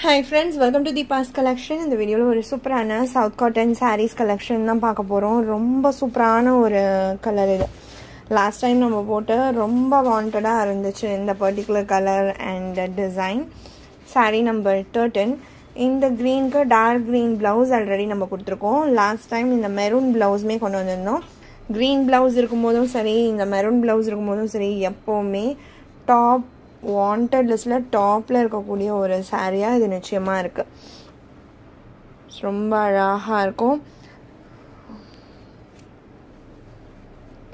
Hi friends, welcome to Deepa's collection. In the video ஒரு சூப்பரான South Cotton sarees collection தான் பார்க்க போறோம். ரொம்ப சூப்பரான ஒரு கலர் இது. லாஸ்ட் டைம் நம்ம போட்ட ரொம்ப வாண்டடா இருந்துச்சு இந்த particular colour and design. Saree number 13. இந்த greenக்கு dark green blouse already நம்ம கொடுத்திருக்கோம். லாஸ்ட் டைம் இந்த maroon blouseமே கொண்டு வந்திருந்தோம். green blouse இருக்கும்போதும் சரி, இந்த maroon blouse இருக்கும்போதும் சரி, எப்பவுமே top wanted listல டாப்ல இருக்கக்கூடிய ஒரு சாரியா இது நிச்சயமா இருக்கு. ரொம்ப அழகா இருக்கும்.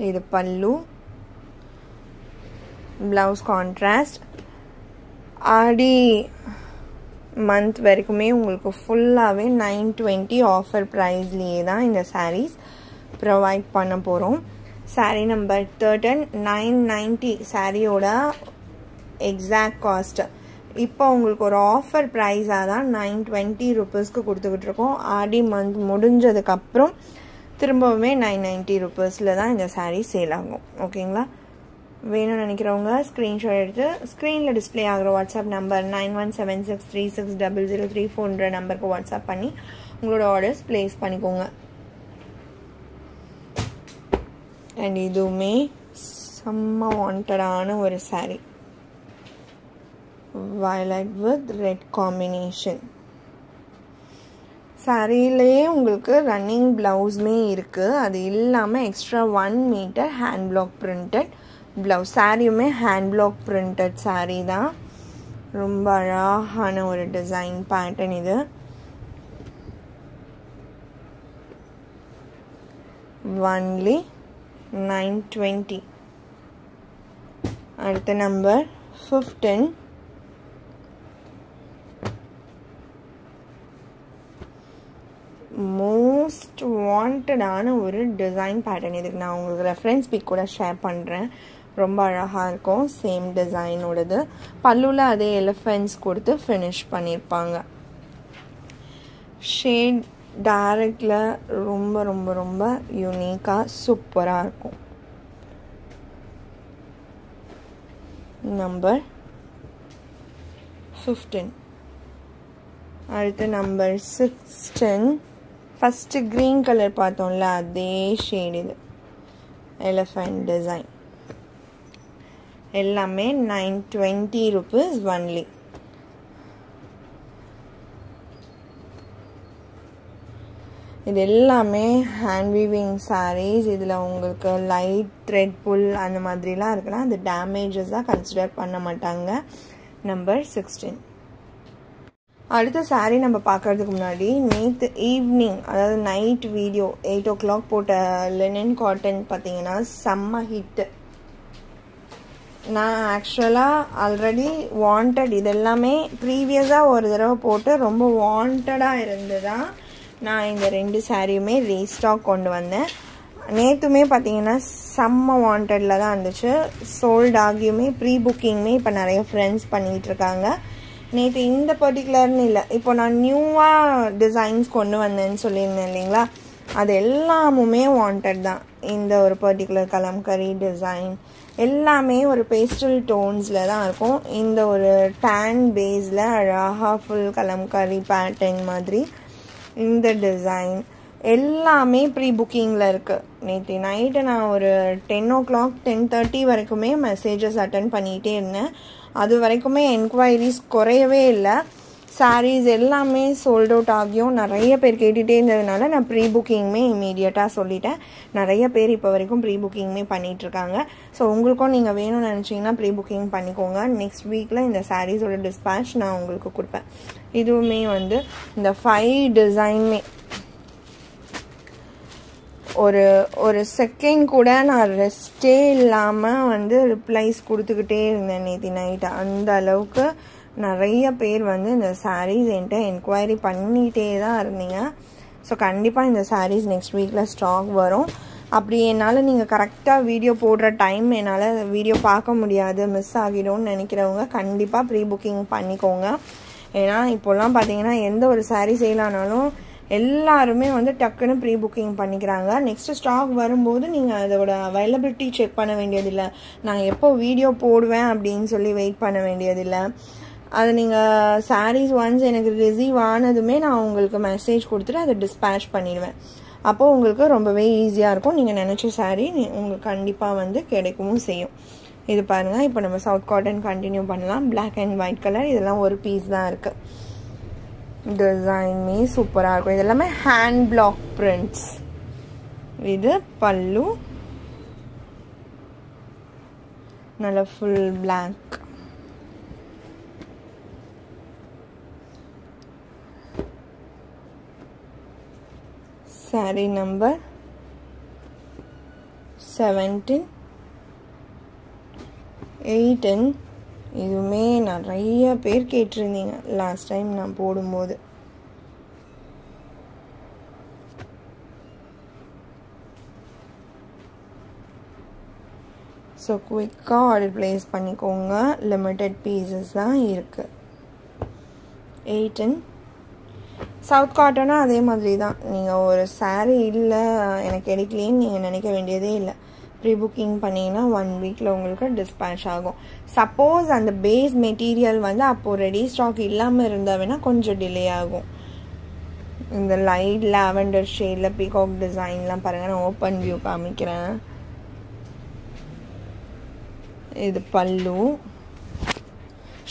இது பல்லு, blouse contrast. ஆடி மந்த் வரைக்குமே உங்களுக்கு ஃபுல்லாவே 920 ஆஃபர் பிரைஸ்லயே தான் இந்த sarees ப்ரொவைட் பண்ண போறோம். saree number 13 990 சாரியோட exact cost. இப்போ உங்களுக்கு ஒரு ஆஃபர் பிரைஸா தான் 920 ரூபீஸ்க்கு கொடுத்துக்கிட்டு இருக்கோம். ஆடி மந்த் முடிஞ்சதுக்கு அப்புறம் திரும்பவுமே 990 ரூபீஸ்ல தான் இந்த saree சேல் ஆகும். ஓகேங்களா? வேணும்னு நினைக்கிறவங்க ஸ்கிரீன்ஷாட் எடுத்து ஸ்கிரீன்ல டிஸ்ப்ளே ஆகிற வாட்ஸ்அப் நம்பர் 9176360034 நம்பருக்கு வாட்ஸ்அப் பண்ணி உங்களோட ஆர்டர்ஸ் பிளேஸ் பண்ணிக்கோங்க. அண்ட் இதுவுமே செம்ம வாண்டடான ஒரு saree. Violet with red combination. சாரியிலேயே உங்களுக்கு ரன்னிங் பிளவுஸ்மே இருக்கு. அது இல்லாமல் extra 1 metre hand block printed blouse. சாரியுமே ஹேண்ட் பிளாக் பிரிண்டட் சாரி தான். ரொம்ப அழகான ஒரு டிசைன் பேட்டர்ன் இது. ஒன்லி 920. அடுத்த நம்பர் 15. மோஸ்ட் வாண்டடான ஒரு டிசைன் பேட்டர்ன். இதுக்கு நான் உங்களுக்கு ரெஃபரன்ஸ் பிக் கூட ஷேர் பண்ணுறேன். ரொம்ப அழகாக இருக்கும். சேம் டிசைனோடது. பல்லுவில் அதே எலிஃபென்ட்ஸ் கொடுத்து ஃபினிஷ் பண்ணியிருப்பாங்க. ஷேட் டைரக்டில் ரொம்ப ரொம்ப ரொம்ப யூனிக்காக சூப்பராக இருக்கும். நம்பர் 15. அடுத்து நம்பர் 16. ஃபஸ்ட்டு க்ரீன் கலர் பார்த்தோம்ல, அதே ஷேட் இது. Elephant design. எல்லாமே 920 ரூபீஸ் ஒன்லி. இது எல்லாமே ஹேண்ட் வீவிங் சாரீஸ். இதில் உங்களுக்கு லைட் த்ரெட் புல் அந்த மாதிரிலாம் இருக்குன்னா அது டேமேஜஸாக கன்சிடர் பண்ண மாட்டாங்க. நம்பர் 16. அடுத்த சாரீ நம்ம பார்க்கறதுக்கு முன்னாடி நேற்று ஈவினிங், அதாவது நைட் வீடியோ 8 o'clock போட்ட லினன் காட்டன் பார்த்தீங்கன்னா செம்ம ஹிட்டு. நான் ஆக்சுவலாக ஆல்ரெடி வாண்டட் இதெல்லாமே ப்ரீவியஸாக ஒரு தடவை போட்டு ரொம்ப வாண்டடாக இருந்துதான் நான் இந்த 2 சாரியுமே ரீஸ்டாக் கொண்டு வந்தேன். நேற்றுமே பார்த்தீங்கன்னா செம்ம வாண்டடில் தான் இருந்துச்சு. சோல்ட் ஆகியுமே ப்ரீ புக்கிங்குமே இப்போ நிறைய ஃப்ரெண்ட்ஸ் பண்ணிகிட்டு இருக்காங்க. நேற்று இந்த பர்டிகுலர்னு இல்லை, இப்போ நான் நியூவாக டிசைன்ஸ் கொண்டு வந்தேன்னு சொல்லியிருந்தேன் இல்லைங்களா, அது எல்லாமுமே வாண்டட் தான். இந்த ஒரு பர்டிகுலர் கலம்கரி டிசைன் எல்லாமே ஒரு பேஸ்டல் டோன்ஸில் தான் இருக்கும். இந்த ஒரு டேன் பேஸில் அழகாக ஃபுல் கலம்கரி பேட்டர்ன் மாதிரி இந்த டிசைன் எல்லாமே ப்ரீ புக்கிங்கில் இருக்குது. நேற்று நைட்டு நான் ஒரு 10 o'clock 10:30 வரைக்குமே மெசேஜஸ் அட்டன் பண்ணிகிட்டே இருந்தேன். அது வரைக்குமே என்கொயரிஸ் குறையவே இல்லை. சாரீஸ் எல்லாமே சோல்ட் அவுட் ஆகியும் நிறைய பேர் கேட்டுகிட்டே இருந்ததுனால நான் ப்ரீ புக்கிங்குமே இமீடியட்டாக சொல்லிட்டேன். நிறைய பேர் இப்போ வரைக்கும் ப்ரீ புக்கிங்குமே பண்ணிகிட்ருக்காங்க. ஸோ உங்களுக்கும் நீங்கள் வேணும்னு நினச்சிங்கன்னா ப்ரீ புக்கிங் பண்ணிக்கோங்க. நெக்ஸ்ட் வீக்கில் இந்த சாரீஸோட டிஸ்பேட்ச் நான் உங்களுக்கு கொடுப்பேன். இதுவுமே வந்து இந்த 5 டிசைனுமே ஒரு செகண்ட் கூட நான் ரெஸ்டே இல்லாமல் வந்து ரிப்ளைஸ் கொடுத்துக்கிட்டே இருந்தேன் நேற்று நைட்டு. அந்த அளவுக்கு நிறைய பேர் வந்து இந்த சாரீஸ் என்கிட்ட என்கொயரி பண்ணிகிட்டே தான் இருந்தீங்க. ஸோ கண்டிப்பாக இந்த சாரீஸ் நெக்ஸ்ட் வீக்கில் ஸ்டாக் வரும். அப்படி என்னால் நீங்கள் கரெக்டாக வீடியோ போடுற டைம் என்னால் வீடியோ பார்க்க முடியாது, மிஸ் ஆகிடும்னு நினைக்கிறவங்க கண்டிப்பாக ப்ரீ புக்கிங் பண்ணிக்கோங்க. ஏன்னா இப்போல்லாம் பார்த்தீங்கன்னா எந்த ஒரு சாரீ சேல் ஆனாலும் எல்லாருமே வந்து டக்குன்னு ப்ரீ புக்கிங் பண்ணிக்கிறாங்க. நெக்ஸ்ட் ஸ்டாக் வரும்போது நீங்கள் அதோட அவைலபிலிட்டி செக் பண்ண வேண்டியதில்லை. நான் எப்போ வீடியோ போடுவேன் அப்படின்னு சொல்லி வெயிட் பண்ண வேண்டியதில்லை. அது நீங்கள் சாரீஸ் ஒன்ஸ் எனக்கு ரிசீவ் ஆனதுமே நான் உங்களுக்கு மெசேஜ் கொடுத்துட்டு அதை டிஸ்பேச் பண்ணிடுவேன். அப்போது உங்களுக்கு ரொம்பவே ஈஸியாக இருக்கும். நீங்கள் நினச்ச சாரீ உங்களுக்கு கண்டிப்பாக வந்து கிடைக்கவும் செய்யும். இது பாருங்கள், இப்போ நம்ம சவுத் காட்டன் கண்டினியூ பண்ணலாம். பிளாக் அண்ட் ஒயிட் கலர், இதெல்லாம் ஒரு பீஸ் தான் இருக்குது. டிசைனுமே சூப்பராக இருக்கும். இதெல்லாமே ஹேண்ட் பிளாக் பிரிண்ட்ஸ். இது பல்லு, நல்ல ஃபுல் பிளாக். Sorry number 17, 18. இதுவுமே நிறைய பேர் கேட்டிருந்தீங்க லாஸ்ட் டைம் நான் போடும்போது. ஸோ குயிக்காக ஆர்டர் ப்ளேஸ் பண்ணிக்கோங்க. லிமிட்டட் பீசஸ் தான் இருக்குது. 18. சவுத் காட்டனும் அதே மாதிரி தான். நீங்கள் ஒரு சாரீ இல்லை எனக்கு கிடைக்கலேன்னு நீங்கள் நினைக்க வேண்டியதே இல்லை. ப்ரீ புக்கிங் பண்ணிங்கன்னா 1 வீக்கில் உங்களுக்கு டிஸ்பேச் ஆகும். சப்போஸ் அந்த பேஸ் மெட்டீரியல் வந்து அப்போது ரெடி ஸ்டாக் இல்லாமல் இருந்தால் வேணால் கொஞ்சம் டிலே ஆகும். இந்த லைட் லாவெண்டர் ஷேடில் பீகாக் டிசைன்லாம் பாருங்கள். நான் ஓப்பன் வியூ காமிக்கிறேன். இது பல்லு.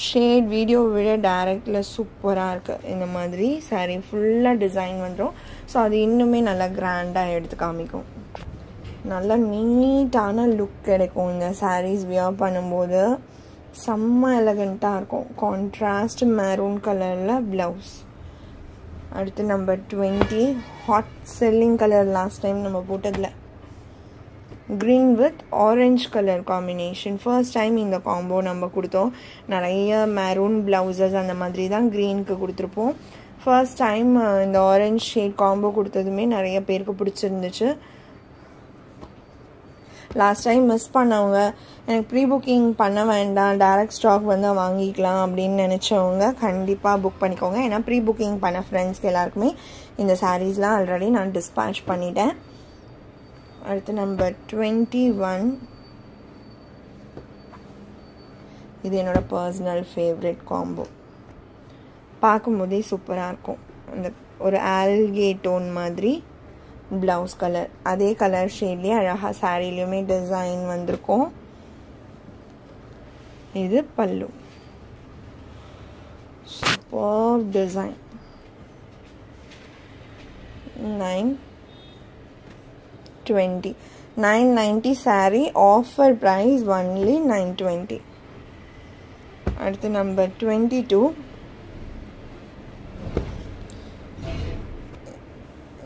ஷேட் வீடியோ விட டைரக்டில் சூப்பராக இருக்குது. இந்த மாதிரி சாரீ ஃபுல்லாக டிசைன் வந்துடும். ஸோ அது இன்னுமே நல்லா கிராண்டாக எடுத்து காமிக்கும். நல்லா நீட்டான லுக் கிடைக்கும். இந்த சாரீஸ் வியர் பண்ணும்போது செம்ம எலகண்ட்டாக இருக்கும். கான்ட்ராஸ்ட் மெரூன் கலரில் ப்ளவுஸ். அடுத்து number 20, hot selling colour. Last time நம்ம போட்டதில் green with orange color combination. First time இந்த காம்போ நம்ம கொடுத்தோம். நிறைய மெரூன் ப்ளவுசஸ் அந்த மாதிரி தான் க்ரீனுக்கு கொடுத்துருப்போம். ஃபர்ஸ்ட் டைம் இந்த ஆரஞ்ச் ஷேட் காம்போ கொடுத்ததுமே நிறைய பேருக்கு பிடிச்சிருந்துச்சு. லாஸ்ட் டைம் மிஸ் பண்ணவங்க, எனக்கு ப்ரீ புக்கிங் பண்ண வேண்டாம், டைரக்ட் ஸ்டாக் வந்து வாங்கிக்கலாம் அப்படின்னு நினச்சவங்க கண்டிப்பாக புக் பண்ணிக்கோங்க. ஏன்னா ப்ரீ புக்கிங் பண்ண ஃப்ரெண்ட்ஸ்க்கு எல்லாருக்குமே இந்த சாரீஸ்லாம் ஆல்ரெடி நான் டிஸ்பேச் பண்ணிட்டேன். அடுத்து நம்பர் 21. இது என்னோட பர்சனல் ஃபேவரட் காம்போ. பார்க்கும்போதே சூப்பராக இருக்கும். அந்த ஒரு ஆல்கே டோன் மாதிரி ப்ளவுஸ் கலர், அதே கலர் ஷேட்லேயே அழகாக சாரீலையுமே டிசைன் வந்திருக்கும். இது பல்லு. Super design. 920. 990 saree, offer price only 920. அடுத்து நம்பர் 22.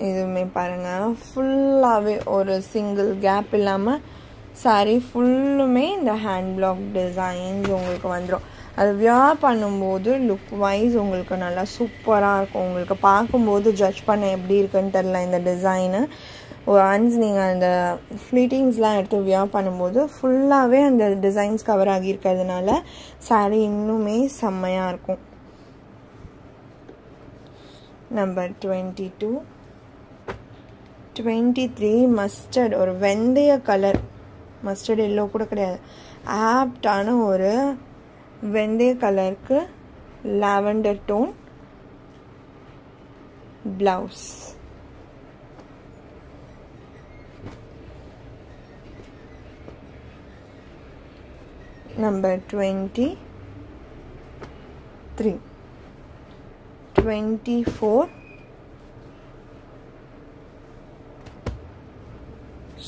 இதுவுமே பாருங்க, ஃபுல்லாகவே ஒரு சிங்கிள் கேப் இல்லாமல் சாரீ ஃபுல்லுமே இந்த ஹேண்ட் பிளாக் டிசைன்ஸ் உங்களுக்கு வந்துடும். அது வியர் பண்ணும்போது லுக் வைஸ் உங்களுக்கு நல்லா சூப்பராக இருக்கும். உங்களுக்கு பார்க்கும்போது ஜட்ஜ் பண்ண எப்படி இருக்குன்னு தெரில இந்த டிசைனு. ஒன்ஸ் நீங்கள் அந்த ஃப்ளீட்டிங்ஸ்லாம் எடுத்து வியர் பண்ணும்போது ஃபுல்லாகவே அந்த டிசைன்ஸ் கவர் ஆகியிருக்கிறதுனால சாரீ இன்னுமே செம்மையாக இருக்கும். நம்பர் 22. 23 மஸ்டர்ட், ஒரு வெந்தய கலர், மஸ்டர்ட் எல்லோ கூட கிடையாது, ஆப்டான ஒரு வெந்தய கலருக்கு லாவெண்டர் டோன் பிளவுஸ். நம்பர் 23. 24.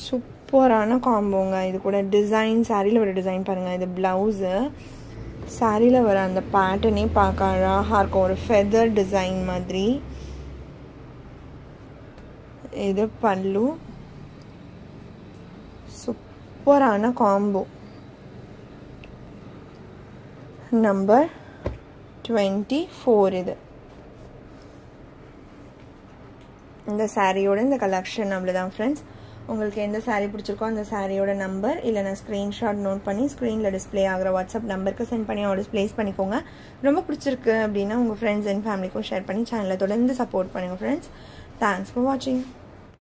சூப்பரான காம்போங்க. இது கூட டிசைன், சாரியில் வர டிசைன் பாருங்கள். இது ப்ளவுஸு, சாரியில் வர அந்த பேட்டர்னே பார்க்க அழகாக இருக்கும், ஒரு ஃபெதர் டிசைன் மாதிரி. இது பல்லு. சூப்பரான காம்போ. நம்பர் 24. இது இந்த சாரியோட இந்த கலெக்ஷன் அவ்வளோதான் ஃப்ரெண்ட்ஸ். உங்களுக்கு எந்த சாரீ பிடிச்சிருக்கோ அந்த சாரியோட நம்பர் இல்லைனா ஸ்க்ரீன்ஷாட் நோட் பண்ணி ஸ்க்ரீனில் டிஸ்பிளே ஆகிற வாட்ஸ்அப் நம்பருக்கு சென்ட் பண்ணி ஆர்டர்ஸ் ப்ளேஸ் பண்ணிக்கோங்க. ரொம்ப பிடிச்சிருக்கு அப்படின்னா உங்கள் ஃப்ரெண்ட்ஸ் அண்ட் ஃபேமிலிக்கும் ஷேர் பண்ணி சேனலை தொடர்ந்து சப்போர்ட் பண்ணுங்கள் ஃப்ரெண்ட்ஸ். தேங்க்ஸ் ஃபார் வாட்சிங்.